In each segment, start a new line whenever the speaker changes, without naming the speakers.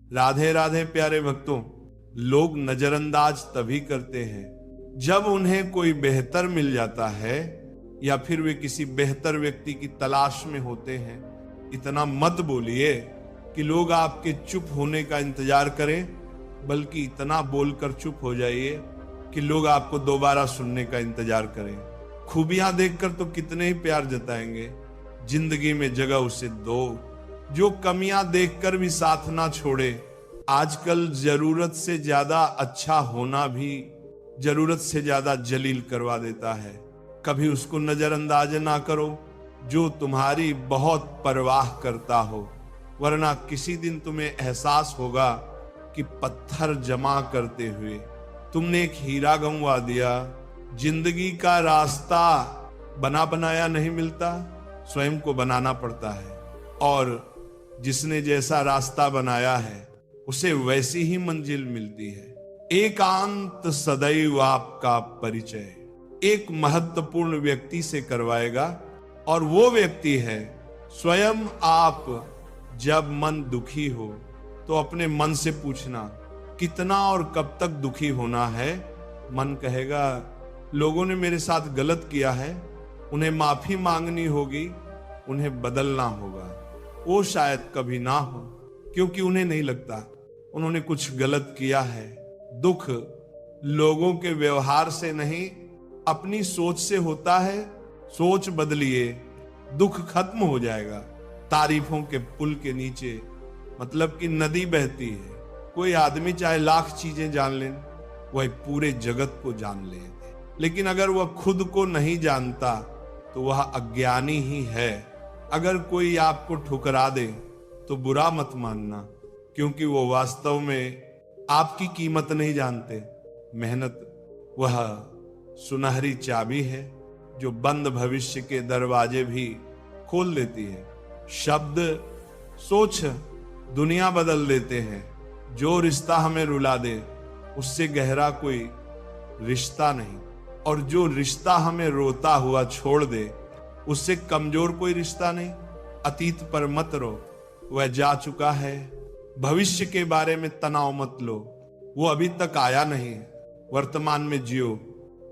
राधे राधे प्यारे भक्तों, लोग नजरअंदाज तभी करते हैं जब उन्हें कोई बेहतर मिल जाता है या फिर वे किसी बेहतर व्यक्ति की तलाश में होते हैं। इतना मत बोलिए कि लोग आपके चुप होने का इंतजार करें, बल्कि इतना बोलकर चुप हो जाइए कि लोग आपको दोबारा सुनने का इंतजार करें। खूबियां देखकर तो कितने ही प्यार जताएंगे, जिंदगी में जगह उसे दो जो कमियां देखकर भी साथ ना छोड़े। आजकल जरूरत से ज्यादा अच्छा होना भी जरूरत से ज्यादा जलील करवा देता है। कभी उसको नजरअंदाज ना करो जो तुम्हारी बहुत परवाह करता हो, वरना किसी दिन तुम्हें एहसास होगा कि पत्थर जमा करते हुए तुमने एक हीरा गंवा दिया। जिंदगी का रास्ता बना बनाया नहीं मिलता, स्वयं को बनाना पड़ता है, और जिसने जैसा रास्ता बनाया है उसे वैसी ही मंजिल मिलती है। एकांत सदैव आपका परिचय एक महत्वपूर्ण व्यक्ति से करवाएगा, और वो व्यक्ति है स्वयं आप। जब मन दुखी हो तो अपने मन से पूछना कितना और कब तक दुखी होना है। मन कहेगा लोगों ने मेरे साथ गलत किया है, उन्हें माफी मांगनी होगी, उन्हें बदलना होगा। वो शायद कभी ना हो, क्योंकि उन्हें नहीं लगता उन्होंने कुछ गलत किया है। दुख लोगों के व्यवहार से नहीं, अपनी सोच से होता है। सोच बदलिए, दुख खत्म हो जाएगा। तारीफों के पुल के नीचे मतलब कि नदी बहती है। कोई आदमी चाहे लाख चीजें जान ले, वह पूरे जगत को जान ले, लेकिन अगर वह खुद को नहीं जानता तो वह अज्ञानी ही है। अगर कोई आपको ठुकरा दे तो बुरा मत मानना, क्योंकि वो वास्तव में आपकी कीमत नहीं जानते। मेहनत वह सुनहरी चाबी है जो बंद भविष्य के दरवाजे भी खोल देती है। शब्द, सोच दुनिया बदल देते हैं। जो रिश्ता हमें रुला दे उससे गहरा कोई रिश्ता नहीं, और जो रिश्ता हमें रोता हुआ छोड़ दे उससे कमजोर कोई रिश्ता नहीं। अतीत पर मत रो, वह जा चुका है। भविष्य के बारे में तनाव मत लो, वो अभी तक आया नहीं। वर्तमान में जियो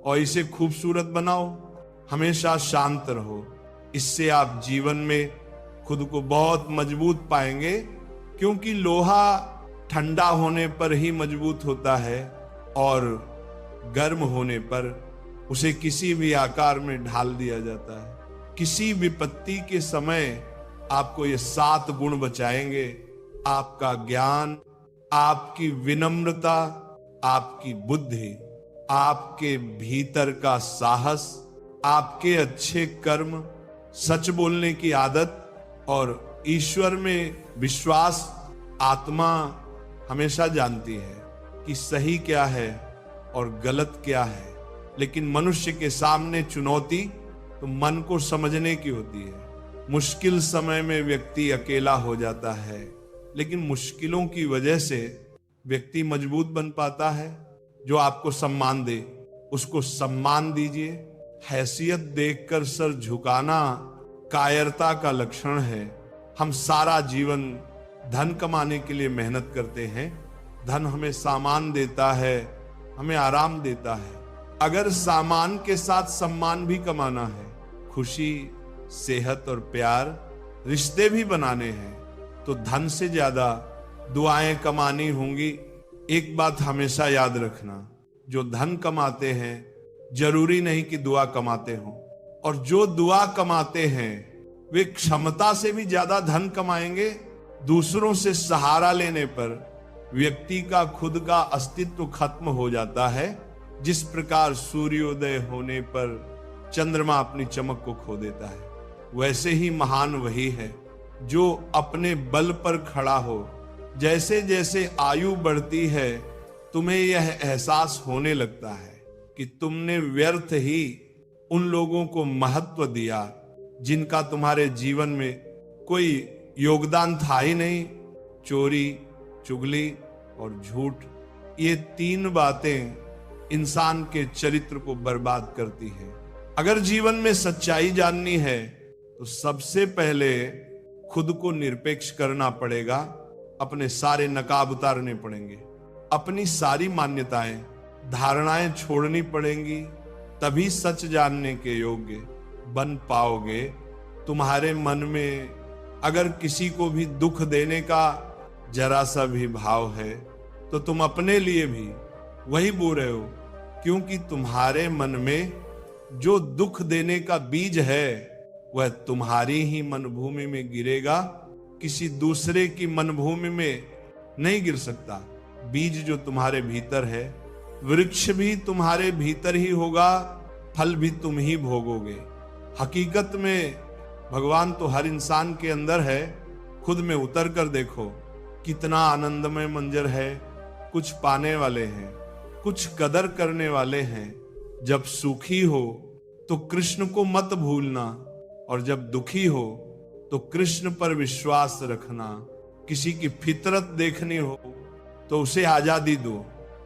और इसे खूबसूरत बनाओ। हमेशा शांत रहो, इससे आप जीवन में खुद को बहुत मजबूत पाएंगे, क्योंकि लोहा ठंडा होने पर ही मजबूत होता है और गर्म होने पर उसे किसी भी आकार में ढाल दिया जाता है। किसी विपत्ति के समय आपको ये 7 गुण बचाएंगे: आपका ज्ञान, आपकी विनम्रता, आपकी बुद्धि, आपके भीतर का साहस, आपके अच्छे कर्म, सच बोलने की आदत और ईश्वर में विश्वास। आत्मा हमेशा जानती है कि सही क्या है और गलत क्या है, लेकिन मनुष्य के सामने चुनौती तो मन को समझने की होती है। मुश्किल समय में व्यक्ति अकेला हो जाता है, लेकिन मुश्किलों की वजह से व्यक्ति मजबूत बन पाता है। जो आपको सम्मान दे उसको सम्मान दीजिए। हैसियत देखकर सर झुकाना कायरता का लक्षण है। हम सारा जीवन धन कमाने के लिए मेहनत करते हैं। धन हमें सामान देता है, हमें आराम देता है। अगर सामान के साथ सम्मान भी कमाना है, खुशी, सेहत और प्यार, रिश्ते भी बनाने हैं, तो धन से ज्यादा दुआएं कमानी होंगी। एक बात हमेशा याद रखना, जो धन कमाते हैं जरूरी नहीं कि दुआ कमाते हों, और जो दुआ कमाते हैं वे क्षमता से भी ज्यादा धन कमाएंगे। दूसरों से सहारा लेने पर व्यक्ति का खुद का अस्तित्व खत्म हो जाता है। जिस प्रकार सूर्योदय होने पर चंद्रमा अपनी चमक को खो देता है, वैसे ही महान वही है जो अपने बल पर खड़ा हो। जैसे जैसे आयु बढ़ती है तुम्हें यह एहसास होने लगता है कि तुमने व्यर्थ ही उन लोगों को महत्व दिया जिनका तुम्हारे जीवन में कोई योगदान था ही नहीं। चोरी, चुगली और झूठ, ये 3 बातें इंसान के चरित्र को बर्बाद करती है। अगर जीवन में सच्चाई जाननी है तो सबसे पहले खुद को निरपेक्ष करना पड़ेगा अपने सारे नकाब उतारने पड़ेंगे, अपनी सारी मान्यताएं धारणाएं छोड़नी पड़ेंगी, तभी सच जानने के योग्य बन पाओगे। तुम्हारे मन में अगर किसी को भी दुख देने का जरा सा भी भाव है तो तुम अपने लिए भी वही बो रहे हो, क्योंकि तुम्हारे मन में जो दुख देने का बीज है वह तुम्हारी ही मनभूमि में गिरेगा, किसी दूसरे की मनभूमि में नहीं गिर सकता। बीज जो तुम्हारे भीतर है, वृक्ष भी तुम्हारे भीतर ही होगा, फल भी तुम ही भोगोगे। हकीकत में भगवान तो हर इंसान के अंदर है, खुद में उतर कर देखो कितना आनंदमय मंजर है। कुछ पाने वाले हैं, कुछ कदर करने वाले हैं। जब सुखी हो तो कृष्ण को मत भूलना, और जब दुखी हो तो कृष्ण पर विश्वास रखना। किसी की फितरत देखनी हो तो उसे आजादी दो,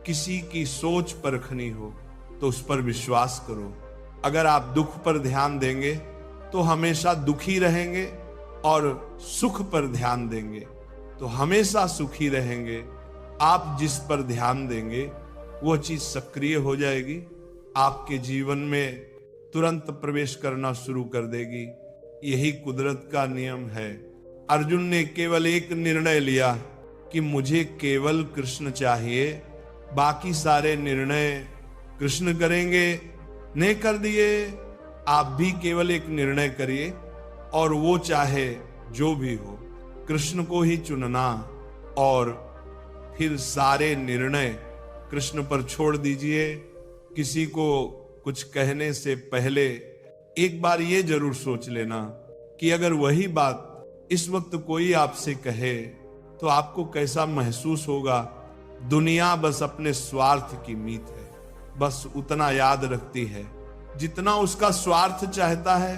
किसी की सोच परखनी हो तो उस पर विश्वास करो। अगर आप दुख पर ध्यान देंगे तो हमेशा दुखी रहेंगे, और सुख पर ध्यान देंगे तो हमेशा सुखी रहेंगे। आप जिस पर ध्यान देंगे वो चीज सक्रिय हो जाएगी, आपके जीवन में तुरंत प्रवेश करना शुरू कर देगी। यही कुदरत का नियम है। अर्जुन ने केवल एक निर्णय लिया कि मुझे केवल कृष्ण चाहिए, बाकी सारे निर्णय कृष्ण करेंगे। ने कर दिए। आप भी केवल एक निर्णय करिए, और वो चाहे जो भी हो, कृष्ण को ही चुनना, और फिर सारे निर्णय कृष्ण पर छोड़ दीजिए। किसी को कुछ कहने से पहले एक बार ये जरूर सोच लेना कि अगर वही बात इस वक्त कोई आपसे कहे तो आपको कैसा महसूस होगा। दुनिया बस अपने स्वार्थ की मीत है, बस उतना याद रखती है जितना उसका स्वार्थ चाहता है।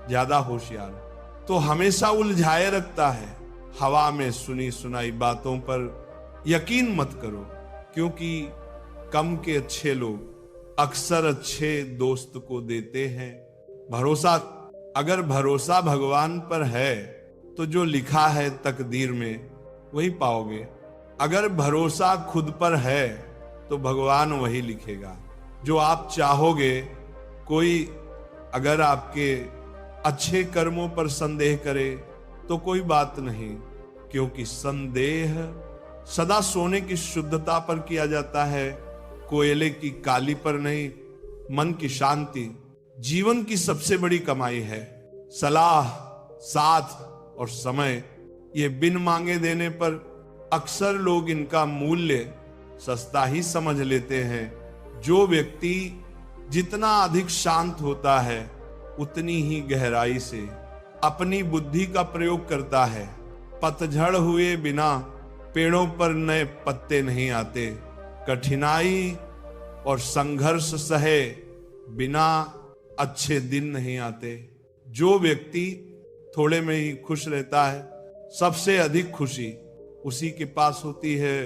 ज्यादा होशियार तो हमेशा उलझाए रखता है। हवा में सुनी सुनाई बातों पर यकीन मत करो, क्योंकि कम के अच्छे लोग अक्सर अच्छे दोस्त को देते हैं भरोसा। अगर भरोसा भगवान पर है तो जो लिखा है तकदीर में वही पाओगे। अगर भरोसा खुद पर है तो भगवान वही लिखेगा जो आप चाहोगे। कोई अगर आपके अच्छे कर्मों पर संदेह करे तो कोई बात नहीं, क्योंकि संदेह सदा सोने की शुद्धता पर किया जाता है, कोयले की काली पर नहीं। मन की शांति जीवन की सबसे बड़ी कमाई है। सलाह, साथ और समय, ये बिन मांगे देने पर अक्सर लोग इनका मूल्य सस्ता ही समझ लेते हैं। जो व्यक्ति जितना अधिक शांत होता है उतनी ही गहराई से अपनी बुद्धि का प्रयोग करता है। पतझड़ हुए बिना पेड़ों पर नए पत्ते नहीं आते, कठिनाई और संघर्ष सहे बिना अच्छे दिन नहीं आते। जो व्यक्ति थोड़े में ही खुश रहता है, सबसे अधिक खुशी उसी के पास होती है।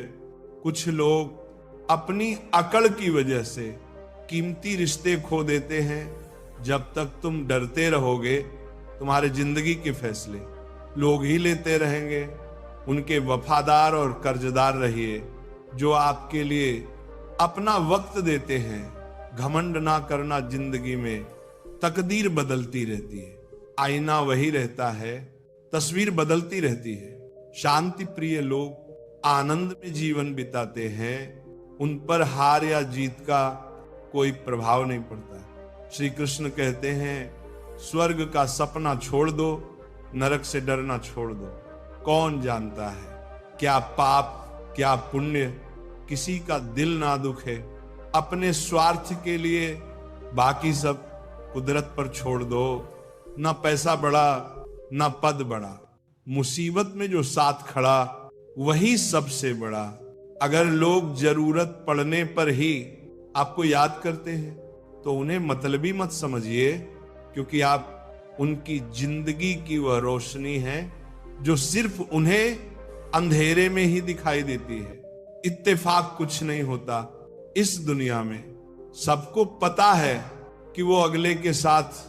कुछ लोग अपनी अकड़ की वजह से कीमती रिश्ते खो देते हैं। जब तक तुम डरते रहोगे, तुम्हारे जिंदगी के फैसले लोग ही लेते रहेंगे। उनके वफादार और कर्जदार रहिए जो आपके लिए अपना वक्त देते हैं। घमंड ना करना, जिंदगी में तकदीर बदलती रहती है, आईना वही रहता है, तस्वीर बदलती रहती है। शांति प्रिय लोग आनंद में जीवन बिताते हैं, उन पर हार या जीत का कोई प्रभाव नहीं पड़ता। श्री कृष्ण कहते हैं, स्वर्ग का सपना छोड़ दो, नरक से डरना छोड़ दो। कौन जानता है क्या पाप क्या पुण्य किसी का दिल ना दुखे। अपने स्वार्थ के लिए बाकी सब कुदरत पर छोड़ दो। ना पैसा बड़ा ना पद बड़ा, मुसीबत में जो साथ खड़ा वही सबसे बड़ा। अगर लोग जरूरत पड़ने पर ही आपको याद करते हैं तो उन्हें मतलबी मत समझिए, क्योंकि आप उनकी जिंदगी की वह रोशनी है जो सिर्फ उन्हें अंधेरे में ही दिखाई देती है। इत्तेफाक कुछ नहीं होता इस दुनिया में। सबको पता है कि वो अगले के साथ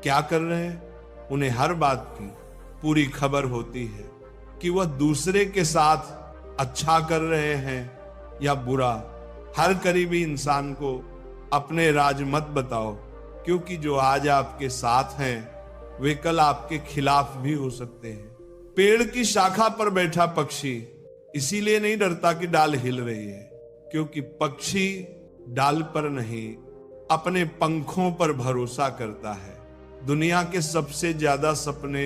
क्या कर रहे हैं, उन्हें हर बात की पूरी खबर होती है। कि वह दूसरे के साथ अच्छा कर रहे हैं या बुरा। हर करीबी इंसान को अपने राज मत बताओ, क्योंकि जो आज आपके साथ हैं वे कल आपके खिलाफ भी हो सकते हैं। पेड़ की शाखा पर बैठा पक्षी इसीलिए नहीं डरता कि डाल हिल रही है, क्योंकि पक्षी डाल पर नहीं अपने पंखों पर भरोसा करता है। दुनिया के सबसे ज्यादा सपने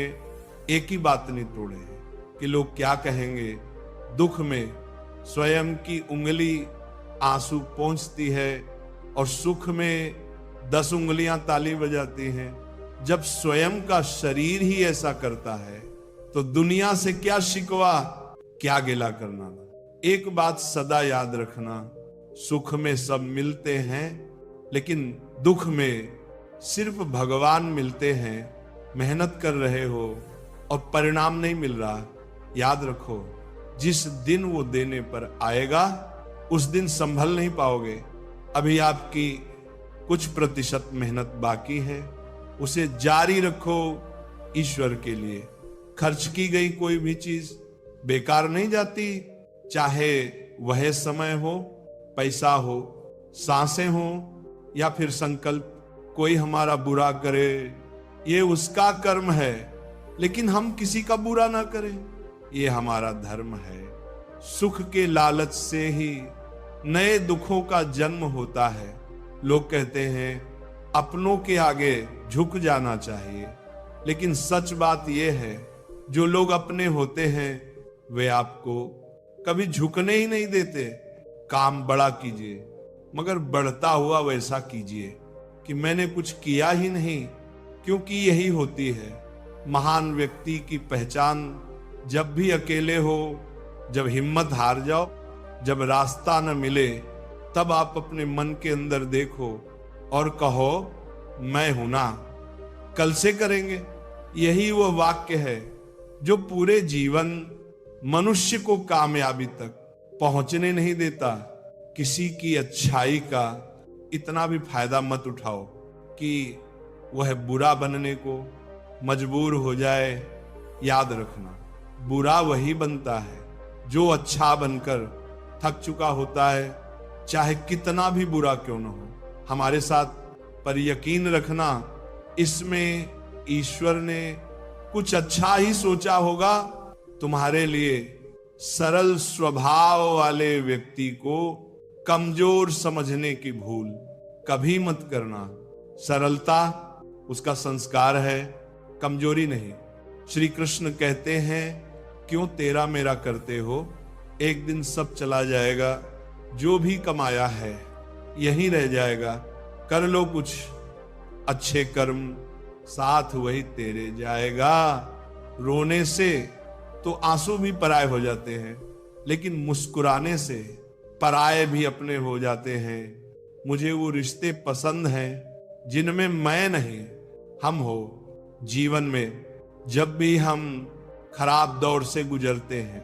एक ही बात नहीं तोड़े हैं कि लोग क्या कहेंगे। दुख में स्वयं की उंगली आंसू पोंछती है और सुख में 10 उंगलियां ताली बजाती हैं। जब स्वयं का शरीर ही ऐसा करता है तो दुनिया से क्या शिकवा, क्या गिला करना। एक बात सदा याद रखना, सुख में सब मिलते हैं लेकिन दुख में सिर्फ भगवान मिलते हैं। मेहनत कर रहे हो और परिणाम नहीं मिल रहा, याद रखो जिस दिन वो देने पर आएगा उस दिन संभल नहीं पाओगे। अभी आपकी कुछ प्रतिशत मेहनत बाकी है, उसे जारी रखो ईश्वर के लिए। खर्च की गई कोई भी चीज बेकार नहीं जाती, चाहे वह समय हो, पैसा हो, सांसें हो या फिर संकल्प। कोई हमारा बुरा करे ये उसका कर्म है, लेकिन हम किसी का बुरा ना करें ये हमारा धर्म है। सुख के लालच से ही नए दुखों का जन्म होता है। लोग कहते हैं अपनों के आगे झुक जाना चाहिए, लेकिन सच बात यह है जो लोग अपने होते हैं वे आपको कभी झुकने ही नहीं देते। काम बड़ा कीजिए मगर बढ़ता हुआ वैसा कीजिए कि मैंने कुछ किया ही नहीं, क्योंकि यही होती है महान व्यक्ति की पहचान। जब भी अकेले हो, जब हिम्मत हार जाओ, जब रास्ता न मिले, तब आप अपने मन के अंदर देखो और कहो मैं हूं ना, कल से करेंगे। यही वो वाक्य है जो पूरे जीवन मनुष्य को कामयाबी तक पहुंचने नहीं देता। किसी की अच्छाई का इतना भी फायदा मत उठाओ कि वह बुरा बनने को मजबूर हो जाए। याद रखना बुरा वही बनता है जो अच्छा बनकर थक चुका होता है, चाहे कितना भी बुरा क्यों न हो हमारे साथ। पर यकीन रखना इसमें ईश्वर ने कुछ अच्छा ही सोचा होगा तुम्हारे लिए। सरल स्वभाव वाले व्यक्ति को कमजोर समझने की भूल कभी मत करना। सरलता उसका संस्कार है, कमजोरी नहीं। श्री कृष्ण कहते हैं क्यों तेरा मेरा करते हो, एक दिन सब चला जाएगा, जो भी कमाया है यहीं रह जाएगा। कर लो कुछ अच्छे कर्म, साथ वही तेरे जाएगा। रोने से तो आंसू भी पराये हो जाते हैं, लेकिन मुस्कुराने से पराये भी अपने हो जाते हैं। मुझे वो रिश्ते पसंद हैं जिनमें मैं नहीं हम हो। जीवन में जब भी हम खराब दौर से गुजरते हैं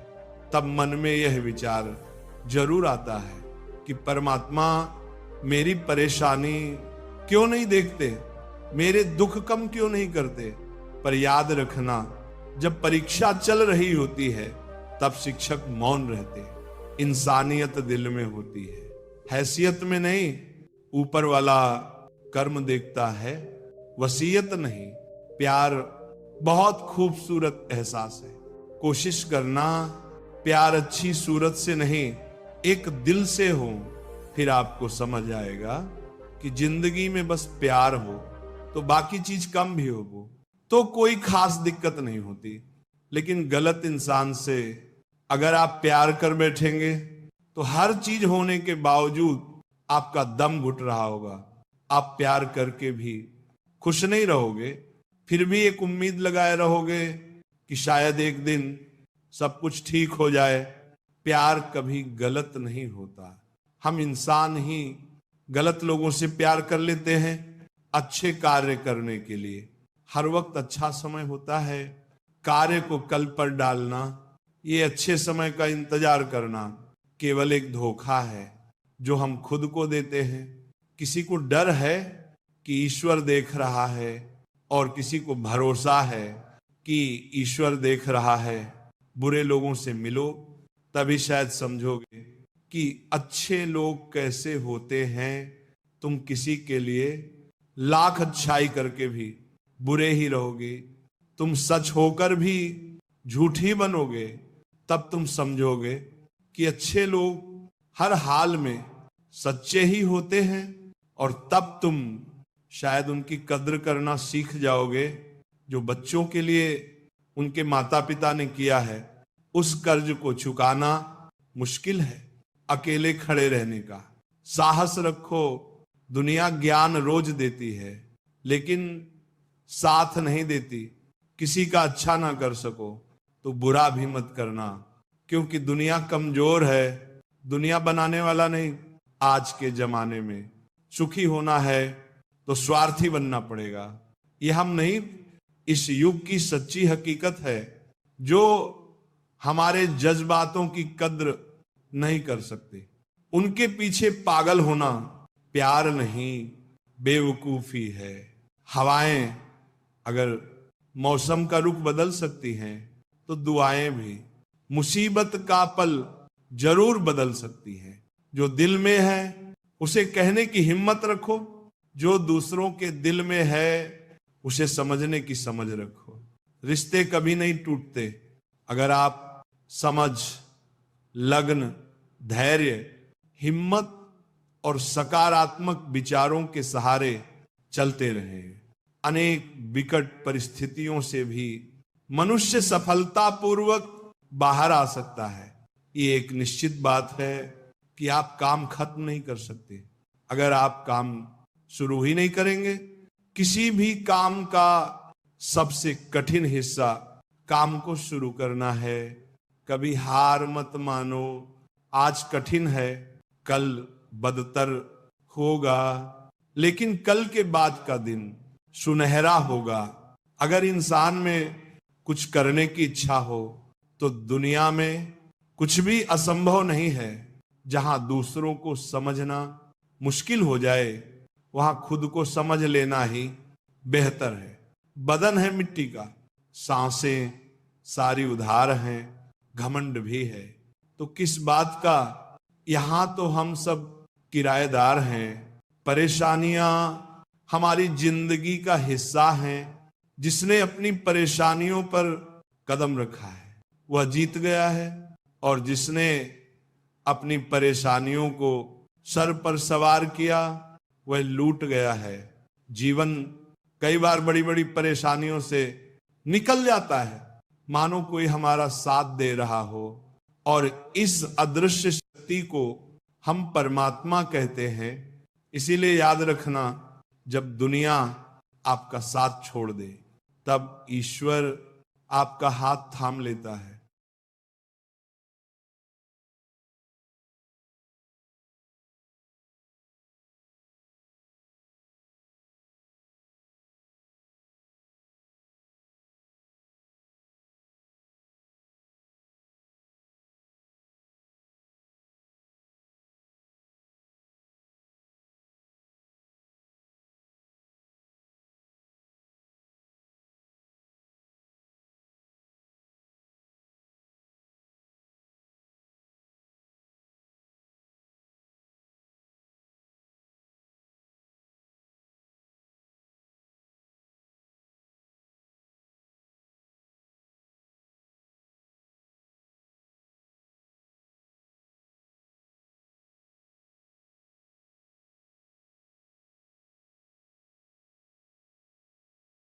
तब मन में यह विचार जरूर आता है कि परमात्मा मेरी परेशानी क्यों नहीं देखते, मेरे दुख कम क्यों नहीं करते। पर याद रखना जब परीक्षा चल रही होती है तब शिक्षक मौन रहते। इंसानियत दिल में होती है, हैसियत में नहीं। ऊपर वाला कर्म देखता है, वसीयत नहीं। प्यार बहुत खूबसूरत एहसास है। कोशिश करना प्यार अच्छी सूरत से नहीं एक दिल से हो, फिर आपको समझ आएगा कि जिंदगी में बस प्यार हो तो बाकी चीज कम भी हो तो कोई खास दिक्कत नहीं होती। लेकिन गलत इंसान से अगर आप प्यार कर बैठेंगे तो हर चीज होने के बावजूद आपका दम घुट रहा होगा। आप प्यार करके भी खुश नहीं रहोगे, फिर भी एक उम्मीद लगाए रहोगे कि शायद एक दिन सब कुछ ठीक हो जाए। प्यार कभी गलत नहीं होता। हम इंसान ही गलत लोगों से प्यार कर लेते हैं अच्छे कार्य करने के लिए। हर वक्त अच्छा समय होता है, कार्य को कल पर डालना, ये अच्छे समय का इंतजार करना केवल एक धोखा है जो हम खुद को देते हैं। किसी को डर है कि ईश्वर देख रहा है और किसी को भरोसा है कि ईश्वर देख रहा है। बुरे लोगों से मिलो, तभी शायद समझोगे कि अच्छे लोग कैसे होते हैं। तुम किसी के लिए लाख अच्छाई करके भी बुरे ही रहोगे, तुम सच होकर भी झूठी बनोगे, तब तुम समझोगे कि अच्छे लोग हर हाल में सच्चे ही होते हैं, और तब तुम शायद उनकी कद्र करना सीख जाओगे। जो बच्चों के लिए उनके माता पिता ने किया है, उस कर्ज को चुकाना मुश्किल है। अकेले खड़े रहने का साहस रखो। दुनिया ज्ञान रोज देती है, लेकिन साथ नहीं देती। किसी का अच्छा ना कर सको तो बुरा भी मत करना, क्योंकि दुनिया कमजोर है, दुनिया बनाने वाला नहीं। आज के जमाने में सुखी होना है तो स्वार्थी बनना पड़ेगा। यह हम नहीं, इस युग की सच्ची हकीकत है। जो हमारे जज्बातों की कद्र नहीं कर सकते, उनके पीछे पागल होना प्यार नहीं, बेवकूफी है। हवाएं अगर मौसम का रुख बदल सकती हैं, तो दुआएं भी मुसीबत का पल जरूर बदल सकती हैं। जो दिल में है उसे कहने की हिम्मत रखो, जो दूसरों के दिल में है उसे समझने की समझ रखो। रिश्ते कभी नहीं टूटते अगर आप समझ, लगन, धैर्य, हिम्मत और सकारात्मक विचारों के सहारे चलते रहे। अनेक विकट परिस्थितियों से भी मनुष्य सफलतापूर्वक बाहर आ सकता है। ये एक निश्चित बात है कि आप काम खत्म नहीं कर सकते अगर आप काम शुरू ही नहीं करेंगे। किसी भी काम का सबसे कठिन हिस्सा काम को शुरू करना है। कभी हार मत मानो। आज कठिन है, कल बदतर होगा, लेकिन कल के बाद का दिन सुनहरा होगा। अगर इंसान में कुछ करने की इच्छा हो तो दुनिया में कुछ भी असंभव नहीं है। जहां दूसरों को समझना मुश्किल हो जाए, वहां खुद को समझ लेना ही बेहतर है। बदन है मिट्टी का, सांसें सारी उधार हैं, घमंड भी है तो किस बात का। यहां तो हम सब किराएदार हैं। परेशानियां हमारी जिंदगी का हिस्सा हैं। जिसने अपनी परेशानियों पर कदम रखा है वह जीत गया है, और जिसने अपनी परेशानियों को सर पर सवार किया वह लूट गया है। जीवन कई बार बड़ी बड़ी परेशानियों से निकल जाता है, मानो कोई हमारा साथ दे रहा हो, और इस अदृश्य शक्ति को हम परमात्मा कहते हैं। इसीलिए याद रखना, जब दुनिया आपका साथ छोड़ दे, तब ईश्वर आपका हाथ थाम लेता है